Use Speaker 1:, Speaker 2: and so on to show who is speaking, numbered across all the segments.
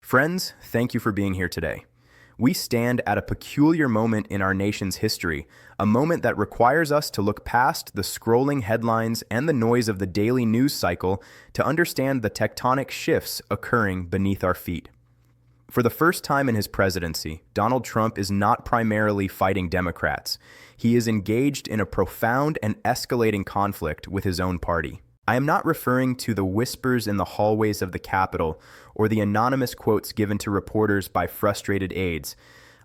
Speaker 1: Friends, thank you for being here today. We stand at a peculiar moment in our nation's history, a moment that requires us to look past the scrolling headlines and the noise of the daily news cycle to understand the tectonic shifts occurring beneath our feet. For the first time in his presidency, Donald Trump is not primarily fighting Democrats. He is engaged in a profound and escalating conflict with his own party. I am not referring to the whispers in the hallways of the Capitol or the anonymous quotes given to reporters by frustrated aides.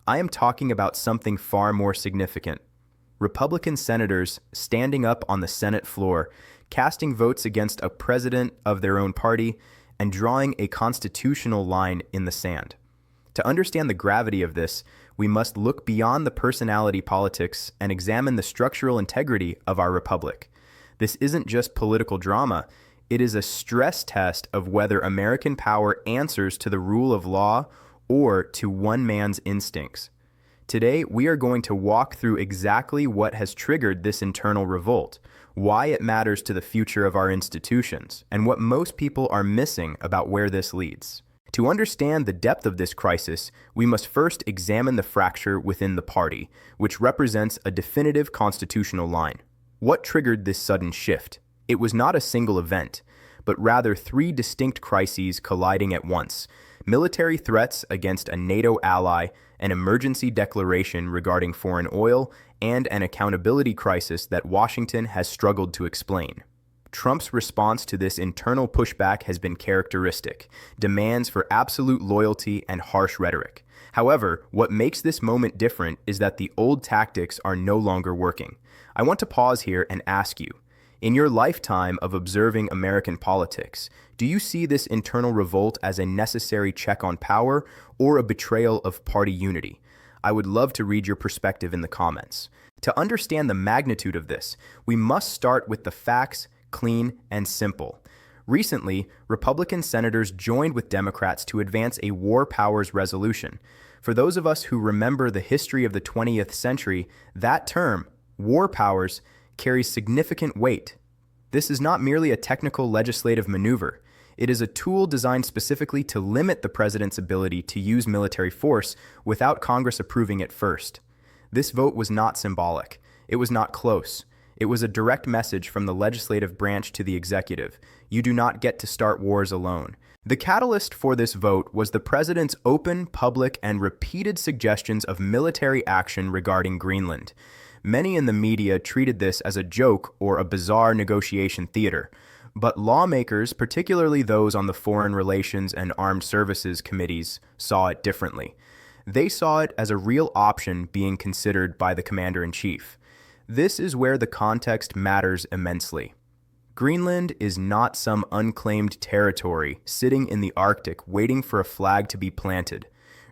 Speaker 1: I am talking about something far more significant. Republican senators standing up on the Senate floor, casting votes against a president of their own party, and drawing a constitutional line in the sand. To understand the gravity of this, we must look beyond the personality politics and examine the structural integrity of our republic. This isn't just political drama, it is a stress test of whether American power answers to the rule of law or to one man's instincts. Today, we are going to walk through exactly what has triggered this internal revolt, why it matters to the future of our institutions, and what most people are missing about where this leads. To understand the depth of this crisis, we must first examine the fracture within the party, which represents a definitive constitutional line. What triggered this sudden shift? It was not a single event, but rather three distinct crises colliding at once: military threats against a NATO ally, an emergency declaration regarding foreign oil, and an accountability crisis that Washington has struggled to explain. Trump's response to this internal pushback has been characteristic: demands for absolute loyalty and harsh rhetoric. However, what makes this moment different is that the old tactics are no longer working. I want to pause here and ask you, in your lifetime of observing American politics, do you see this internal revolt as a necessary check on power or a betrayal of party unity? I would love to read your perspective in the comments. To understand the magnitude of this, we must start with the facts, clean and simple. Recently, Republican senators joined with Democrats to advance a war powers resolution. For those of us who remember the history of the 20th century, that term, war powers, carries significant weight. This is not merely a technical legislative maneuver. It is a tool designed specifically to limit the president's ability to use military force without Congress approving it first. This vote was not symbolic. It was not close. It was a direct message from the legislative branch to the executive. You do not get to start wars alone. The catalyst for this vote was the president's open, public, and repeated suggestions of military action regarding Greenland. Many in the media treated this as a joke or a bizarre negotiation theater, but lawmakers, particularly those on the Foreign Relations and Armed Services committees, saw it differently. They saw it as a real option being considered by the commander-in-chief. This is where the context matters immensely. Greenland is not some unclaimed territory sitting in the Arctic waiting for a flag to be planted.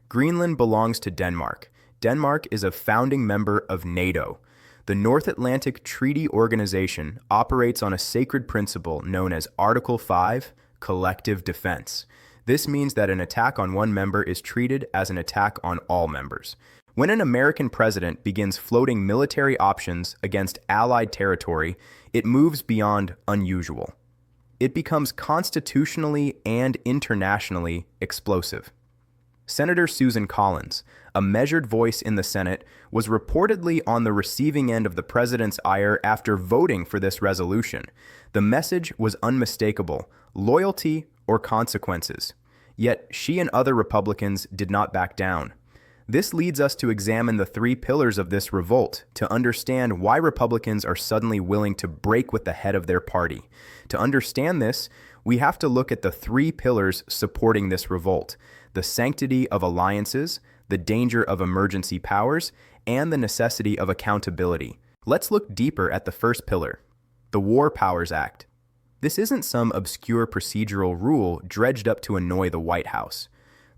Speaker 1: Greenland belongs to Denmark. Denmark is a founding member of NATO. The North Atlantic Treaty Organization operates on a sacred principle known as Article 5, collective defense. This means that an attack on one member is treated as an attack on all members. When an American president begins floating military options against allied territory, it moves beyond unusual. It becomes constitutionally and internationally explosive. Senator Susan Collins, a measured voice in the Senate, was reportedly on the receiving end of the president's ire after voting for this resolution. The message was unmistakable: loyalty or consequences. Yet she and other Republicans did not back down. This leads us to examine the three pillars of this revolt to understand why Republicans are suddenly willing to break with the head of their party. To understand this, we have to look at the three pillars supporting this revolt: the sanctity of alliances, the danger of emergency powers, and the necessity of accountability. Let's look deeper at the first pillar, the War Powers Act. This isn't some obscure procedural rule dredged up to annoy the White House.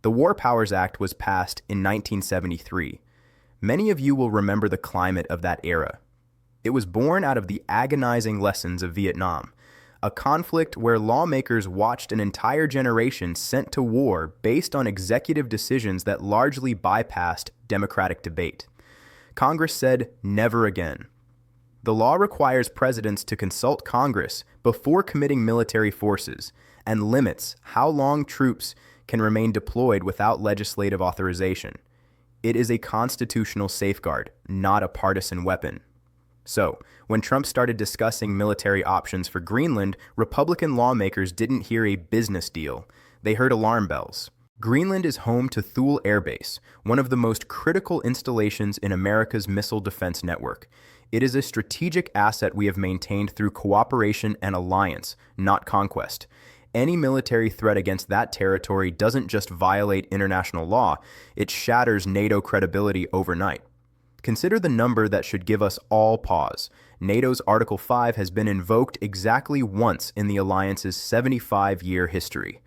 Speaker 1: The War Powers Act was passed in 1973. Many of you will remember the climate of that era. It was born out of the agonizing lessons of Vietnam, a conflict where lawmakers watched an entire generation sent to war based on executive decisions that largely bypassed democratic debate. Congress said, never again. The law requires presidents to consult Congress before committing military forces and limits how long troops can remain deployed without legislative authorization. It is a constitutional safeguard, not a partisan weapon. So, when Trump started discussing military options for Greenland, Republican lawmakers didn't hear a business deal. They heard alarm bells. Greenland is home to Thule Air Base, one of the most critical installations in America's missile defense network. It is a strategic asset we have maintained through cooperation and alliance, not conquest. Any military threat against that territory doesn't just violate international law, it shatters NATO credibility overnight. Consider the number that should give us all pause. NATO's Article 5 has been invoked exactly once in the alliance's 75-year history.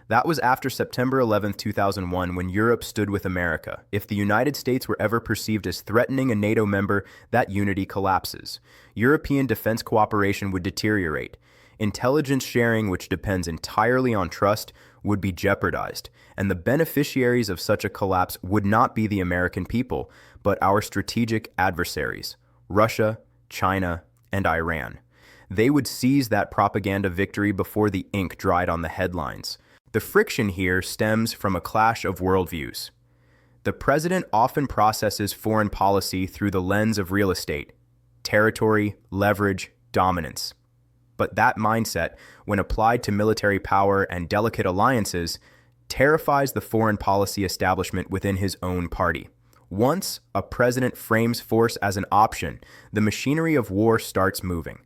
Speaker 1: That was after September 11, 2001, when Europe stood with America. If the United States were ever perceived as threatening a NATO member, that unity collapses. European defense cooperation would deteriorate. Intelligence sharing, which depends entirely on trust, would be jeopardized, and the beneficiaries of such a collapse would not be the American people, but our strategic adversaries, Russia, China, and Iran. They would seize that propaganda victory before the ink dried on the headlines. The friction here stems from a clash of worldviews. The president often processes foreign policy through the lens of real estate, territory, leverage, dominance. But that mindset, when applied to military power and delicate alliances, terrifies the foreign policy establishment within his own party. Once a president frames force as an option, the machinery of war starts moving.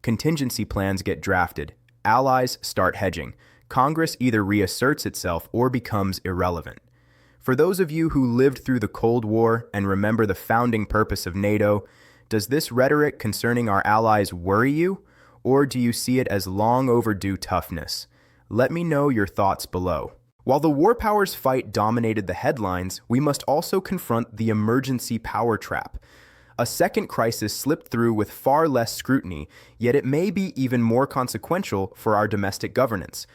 Speaker 1: Contingency plans get drafted. Allies start hedging. Congress either reasserts itself or becomes irrelevant. For those of you who lived through the Cold War and remember the founding purpose of NATO, does this rhetoric concerning our allies worry you? Or do you see it as long overdue toughness? Let me know your thoughts below. While the war powers fight dominated the headlines, we must also confront the emergency power trap. A second crisis slipped through with far less scrutiny, yet it may be even more consequential for our domestic governance.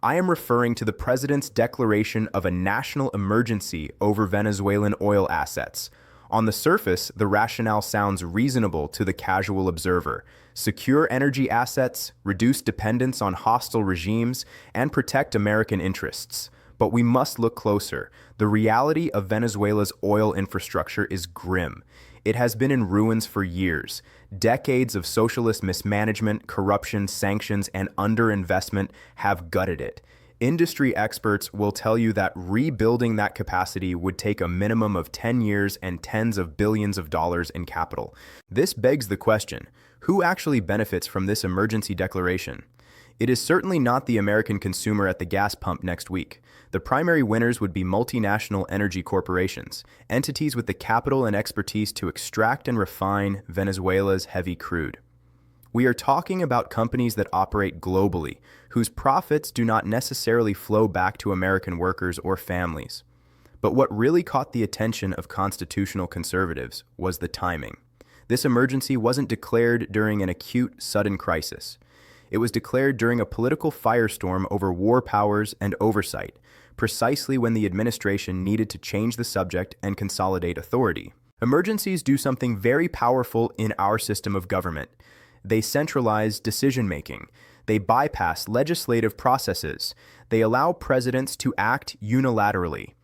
Speaker 1: I am referring to the president's declaration of a national emergency over Venezuelan oil assets. On the surface, the rationale sounds reasonable to the casual observer. Secure energy assets, reduce dependence on hostile regimes, and protect American interests. But we must look closer. The reality of Venezuela's oil infrastructure is grim. It has been in ruins for years. Decades of socialist mismanagement, corruption, sanctions, and underinvestment have gutted it. Industry experts will tell you that rebuilding that capacity would take a minimum of 10 years and tens of billions of dollars in capital. This begs the question, who actually benefits from this emergency declaration? It is certainly not the American consumer at the gas pump next week. The primary winners would be multinational energy corporations, entities with the capital and expertise to extract and refine Venezuela's heavy crude. We are talking about companies that operate globally, whose profits do not necessarily flow back to American workers or families. But what really caught the attention of constitutional conservatives was the timing. This emergency wasn't declared during an acute, sudden crisis. It was declared during a political firestorm over war powers and oversight, precisely when the administration needed to change the subject and consolidate authority. Emergencies do something very powerful in our system of government. They centralize decision-making. They bypass legislative processes. They allow presidents to act unilaterally.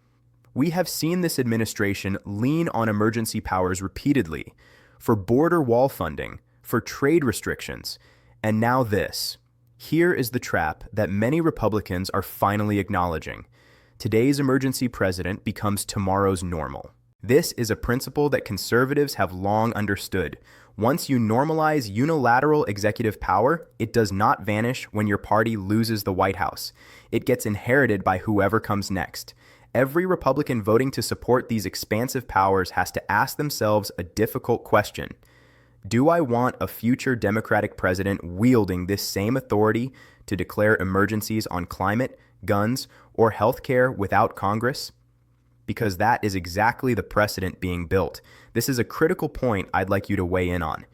Speaker 1: We have seen this administration lean on emergency powers repeatedly, for border wall funding, for trade restrictions, and now this. Here is the trap that many Republicans are finally acknowledging. Today's emergency president becomes tomorrow's normal. This is a principle that conservatives have long understood. Once you normalize unilateral executive power, it does not vanish when your party loses the White House. It gets inherited by whoever comes next. Every Republican voting to support these expansive powers has to ask themselves a difficult question. Do I want a future Democratic president wielding this same authority to declare emergencies on climate, guns, or healthcare without Congress? Because that is exactly the precedent being built. This is a critical point I'd like you to weigh in on.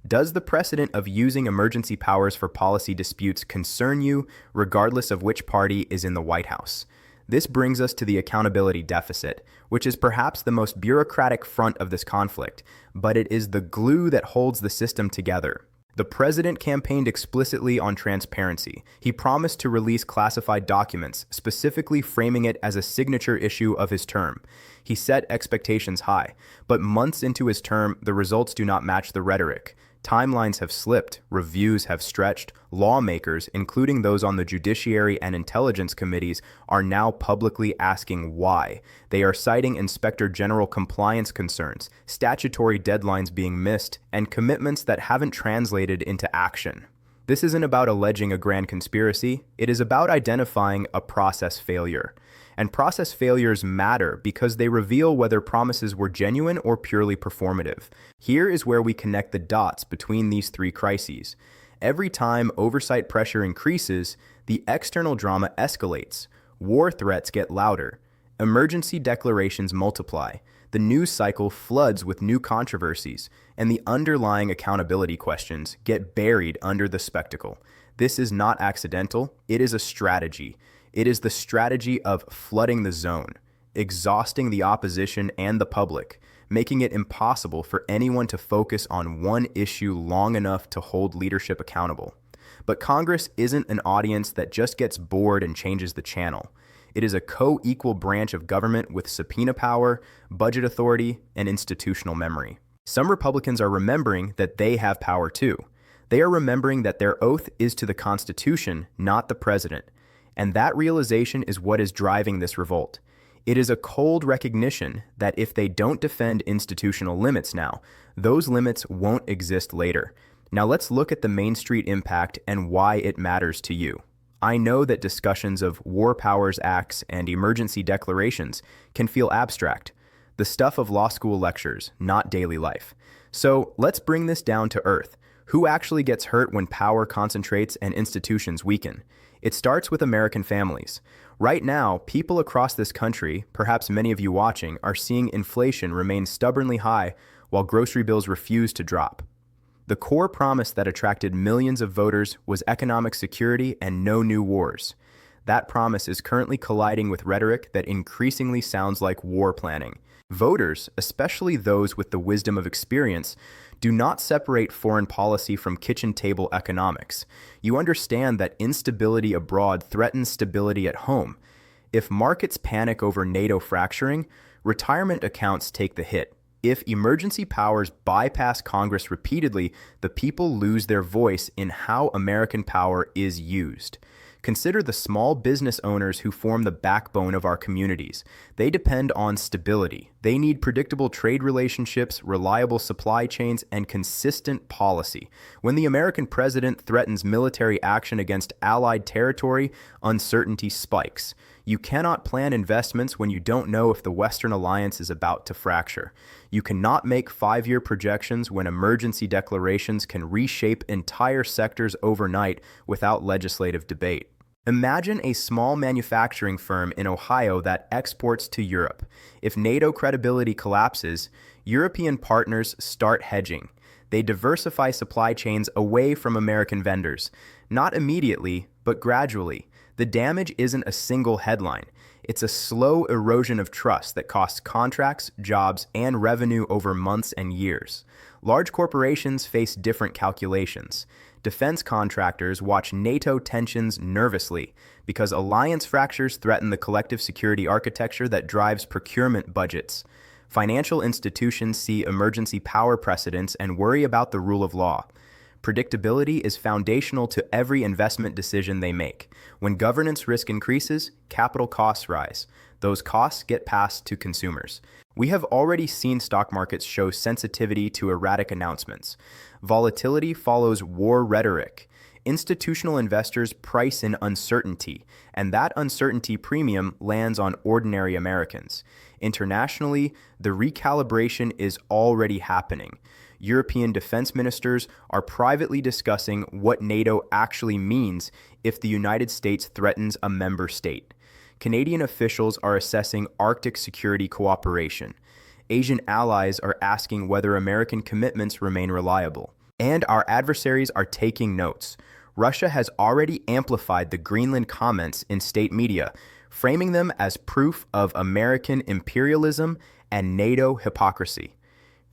Speaker 1: Does the precedent of using emergency powers for policy disputes concern you, regardless of which party is in the White House? This brings us to the accountability deficit, which is perhaps the most bureaucratic front of this conflict, but it is the glue that holds the system together. The president campaigned explicitly on transparency. He promised to release classified documents, specifically framing it as a signature issue of his term. He set expectations high, but months into his term, the results do not match the rhetoric. Timelines have slipped, reviews have stretched, lawmakers, including those on the Judiciary and Intelligence Committees, are now publicly asking why. They are citing Inspector General compliance concerns, statutory deadlines being missed, and commitments that haven't translated into action. This isn't about alleging a grand conspiracy, it is about identifying a process failure. And process failures matter because they reveal whether promises were genuine or purely performative. Here is where we connect the dots between these three crises. Every time oversight pressure increases, the external drama escalates. War threats get louder. Emergency declarations multiply. The news cycle floods with new controversies, and the underlying accountability questions get buried under the spectacle. This is not accidental, it is a strategy. It is the strategy of flooding the zone, exhausting the opposition and the public, making it impossible for anyone to focus on one issue long enough to hold leadership accountable. But Congress isn't an audience that just gets bored and changes the channel. It is a co-equal branch of government with subpoena power, budget authority, and institutional memory. Some Republicans are remembering that they have power too. They are remembering that their oath is to the Constitution, not the president. And that realization is what is driving this revolt. It is a cold recognition that if they don't defend institutional limits now, those limits won't exist later. Now let's look at the Main Street impact and why it matters to you. I know that discussions of War Powers Acts and emergency declarations can feel abstract, the stuff of law school lectures, not daily life. So let's bring this down to earth. Who actually gets hurt when power concentrates and institutions weaken? It starts with American families. Right now, people across this country, perhaps many of you watching, are seeing inflation remain stubbornly high while grocery bills refuse to drop. The core promise that attracted millions of voters was economic security and no new wars. That promise is currently colliding with rhetoric that increasingly sounds like war planning. Voters, especially those with the wisdom of experience, do not separate foreign policy from kitchen table economics. You understand that instability abroad threatens stability at home. If markets panic over NATO fracturing, retirement accounts take the hit. If emergency powers bypass Congress repeatedly, the people lose their voice in how American power is used. Consider the small business owners who form the backbone of our communities. They depend on stability. They need predictable trade relationships, reliable supply chains, and consistent policy. When the American president threatens military action against allied territory, uncertainty spikes. You cannot plan investments when you don't know if the Western alliance is about to fracture. You cannot make 5-year projections when emergency declarations can reshape entire sectors overnight without legislative debate. Imagine a small manufacturing firm in Ohio that exports to Europe. If NATO credibility collapses, European partners start hedging. They diversify supply chains away from American vendors. Not immediately, but gradually. The damage isn't a single headline. It's a slow erosion of trust that costs contracts, jobs, and revenue over months and years. Large corporations face different calculations. Defense contractors watch NATO tensions nervously because alliance fractures threaten the collective security architecture that drives procurement budgets. Financial institutions see emergency power precedents and worry about the rule of law. Predictability is foundational to every investment decision they make. When governance risk increases, capital costs rise. Those costs get passed to consumers. We have already seen stock markets show sensitivity to erratic announcements. Volatility follows war rhetoric. Institutional investors price in uncertainty, and that uncertainty premium lands on ordinary Americans. Internationally, the recalibration is already happening. European defense ministers are privately discussing what NATO actually means if the United States threatens a member state. Canadian officials are assessing Arctic security cooperation. Asian allies are asking whether American commitments remain reliable. And our adversaries are taking notes. Russia has already amplified the Greenland comments in state media, framing them as proof of American imperialism and NATO hypocrisy.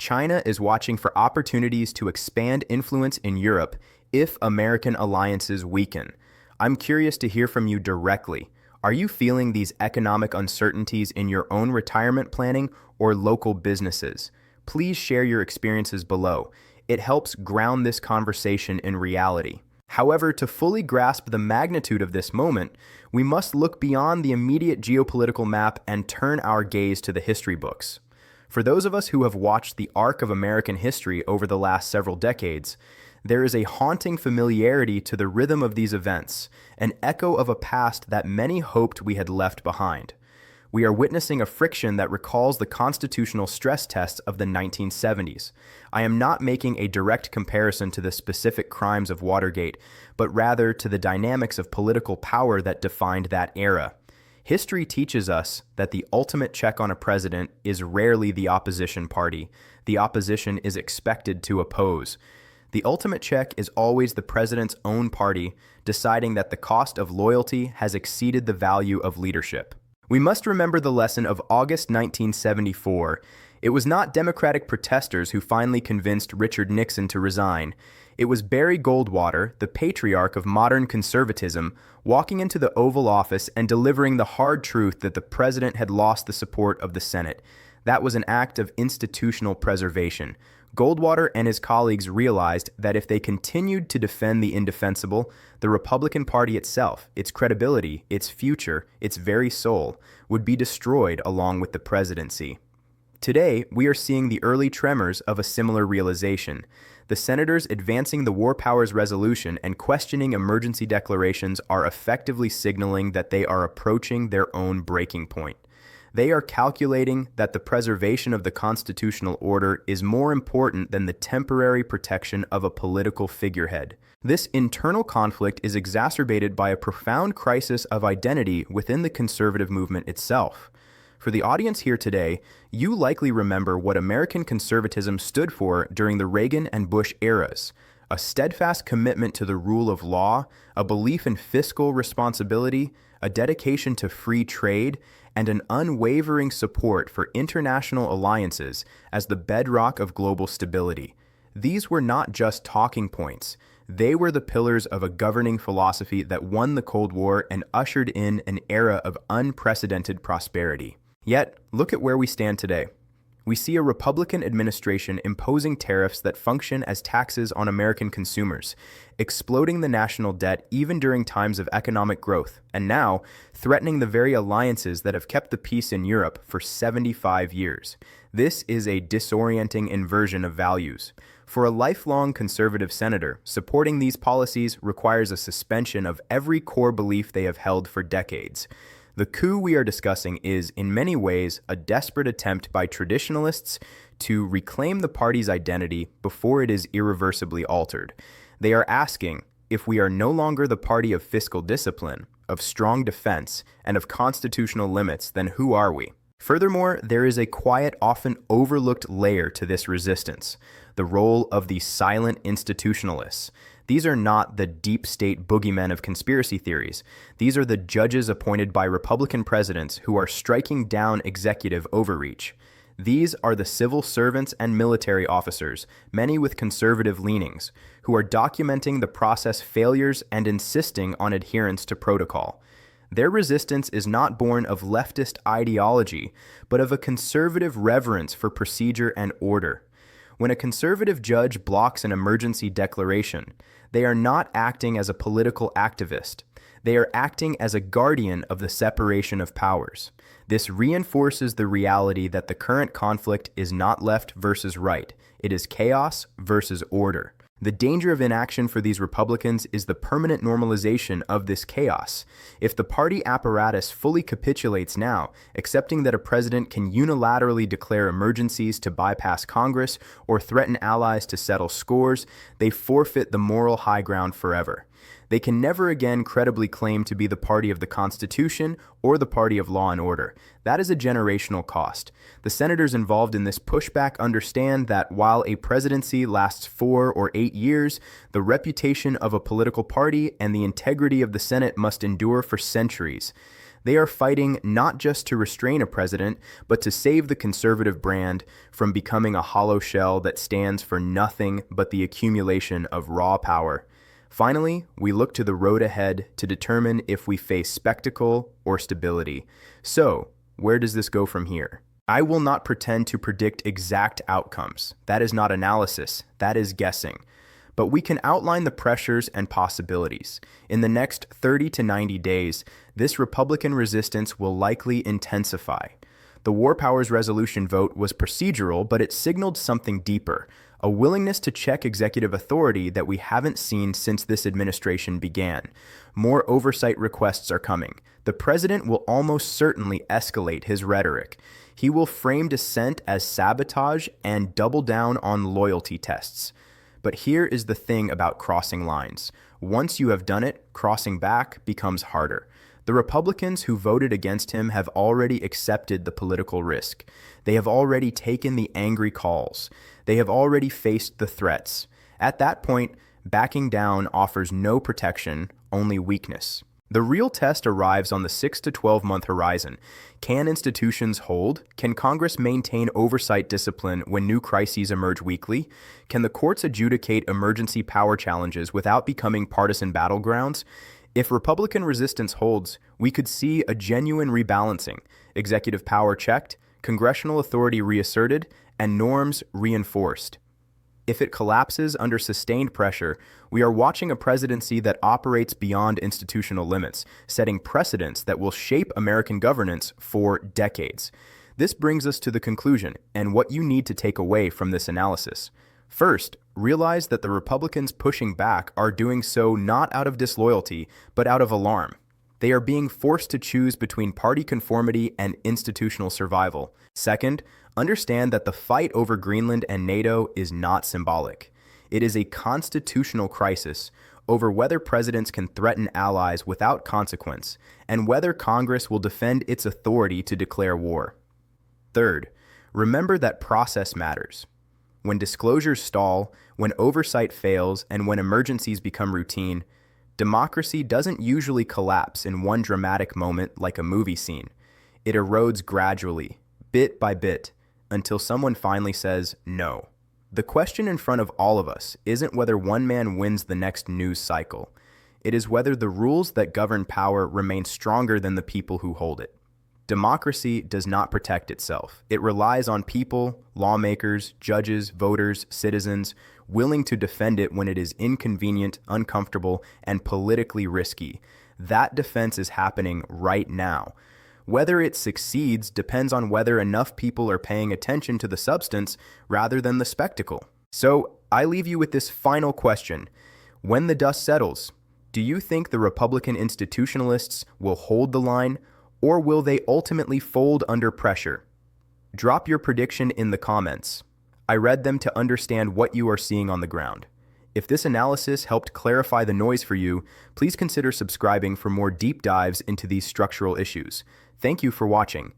Speaker 1: China is watching for opportunities to expand influence in Europe if American alliances weaken. I'm curious to hear from you directly. Are you feeling these economic uncertainties in your own retirement planning or local businesses? Please share your experiences below. It helps ground this conversation in reality. However, to fully grasp the magnitude of this moment, we must look beyond the immediate geopolitical map and turn our gaze to the history books. For those of us who have watched the arc of American history over the last several decades, there is a haunting familiarity to the rhythm of these events, an echo of a past that many hoped we had left behind. We are witnessing a friction that recalls the constitutional stress tests of the 1970s. I am not making a direct comparison to the specific crimes of Watergate, but rather to the dynamics of political power that defined that era. History teaches us that the ultimate check on a president is rarely the opposition party. The opposition is expected to oppose. The ultimate check is always the president's own party, deciding that the cost of loyalty has exceeded the value of leadership. We must remember the lesson of August 1974. It was not Democratic protesters who finally convinced Richard Nixon to resign. It was Barry Goldwater, the patriarch of modern conservatism, walking into the Oval Office and delivering the hard truth that the president had lost the support of the Senate. That was an act of institutional preservation. Goldwater and his colleagues realized that if they continued to defend the indefensible, the Republican Party itself, its credibility, its future, its very soul, would be destroyed along with the presidency. Today, we are seeing the early tremors of a similar realization. The senators advancing the War Powers Resolution and questioning emergency declarations are effectively signaling that they are approaching their own breaking point. They are calculating that the preservation of the constitutional order is more important than the temporary protection of a political figurehead. This internal conflict is exacerbated by a profound crisis of identity within the conservative movement itself. For the audience here today, you likely remember what American conservatism stood for during the Reagan and Bush eras: a steadfast commitment to the rule of law, a belief in fiscal responsibility, a dedication to free trade, and an unwavering support for international alliances as the bedrock of global stability. These were not just talking points. They were the pillars of a governing philosophy that won the Cold War and ushered in an era of unprecedented prosperity. Yet, look at where we stand today. We see a Republican administration imposing tariffs that function as taxes on American consumers, exploding the national debt even during times of economic growth, and now threatening the very alliances that have kept the peace in Europe for 75 years. This is a disorienting inversion of values. For a lifelong conservative senator, supporting these policies requires a suspension of every core belief they have held for decades. The coup we are discussing is, in many ways, a desperate attempt by traditionalists to reclaim the party's identity before it is irreversibly altered. They are asking, if we are no longer the party of fiscal discipline, of strong defense, and of constitutional limits, then who are we? Furthermore, there is a quiet, often overlooked layer to this resistance: the role of the silent institutionalists. These are not the deep state boogeymen of conspiracy theories. These are the judges appointed by Republican presidents who are striking down executive overreach. These are the civil servants and military officers, many with conservative leanings, who are documenting the process failures and insisting on adherence to protocol. Their resistance is not born of leftist ideology, but of a conservative reverence for procedure and order. When a conservative judge blocks an emergency declaration, they are not acting as a political activist. They are acting as a guardian of the separation of powers. This reinforces the reality that the current conflict is not left versus right. It is chaos versus order. The danger of inaction for these Republicans is the permanent normalization of this chaos. If the party apparatus fully capitulates now, accepting that a president can unilaterally declare emergencies to bypass Congress or threaten allies to settle scores, they forfeit the moral high ground forever. They can never again credibly claim to be the party of the Constitution or the party of law and order. That is a generational cost. The senators involved in this pushback understand that while a presidency lasts 4 or 8 years, the reputation of a political party and the integrity of the Senate must endure for centuries. They are fighting not just to restrain a president, but to save the conservative brand from becoming a hollow shell that stands for nothing but the accumulation of raw power. Finally, we look to the road ahead to determine if we face spectacle or stability. So, where does this go from here? I will not pretend to predict exact outcomes. That is not analysis, that is guessing. But we can outline the pressures and possibilities. In the next 30 to 90 days, this Republican resistance will likely intensify. The War Powers Resolution vote was procedural, but it signaled something deeper, a willingness to check executive authority that we haven't seen since this administration began. More oversight requests are coming. The president will almost certainly escalate his rhetoric. He will frame dissent as sabotage and double down on loyalty tests. But here is the thing about crossing lines. Once you have done it, crossing back becomes harder. The Republicans who voted against him have already accepted the political risk. They have already taken the angry calls. They have already faced the threats. At that point, backing down offers no protection, only weakness. The real test arrives on the 6 to 12-month horizon. Can institutions hold? Can Congress maintain oversight discipline when new crises emerge weekly? Can the courts adjudicate emergency power challenges without becoming partisan battlegrounds? If Republican resistance holds, we could see a genuine rebalancing, executive power checked, congressional authority reasserted, and norms reinforced. If it collapses under sustained pressure, we are watching a presidency that operates beyond institutional limits, setting precedents that will shape American governance for decades. This brings us to the conclusion and what you need to take away from this analysis. First, realize that the Republicans pushing back are doing so not out of disloyalty, but out of alarm. They are being forced to choose between party conformity and institutional survival. Second, understand that the fight over Greenland and NATO is not symbolic. It is a constitutional crisis over whether presidents can threaten allies without consequence and whether Congress will defend its authority to declare war. Third, remember that process matters. When disclosures stall, when oversight fails, and when emergencies become routine, democracy doesn't usually collapse in one dramatic moment like a movie scene. It erodes gradually, bit by bit, until someone finally says no. The question in front of all of us isn't whether one man wins the next news cycle. It is whether the rules that govern power remain stronger than the people who hold it. Democracy does not protect itself. It relies on people, lawmakers, judges, voters, citizens, willing to defend it when it is inconvenient, uncomfortable, and politically risky. That defense is happening right now. Whether it succeeds depends on whether enough people are paying attention to the substance rather than the spectacle. So, I leave you with this final question. When the dust settles, do you think the Republican institutionalists will hold the line, or will they ultimately fold under pressure? Drop your prediction in the comments. I read them to understand what you are seeing on the ground. If this analysis helped clarify the noise for you, please consider subscribing for more deep dives into these structural issues. Thank you for watching.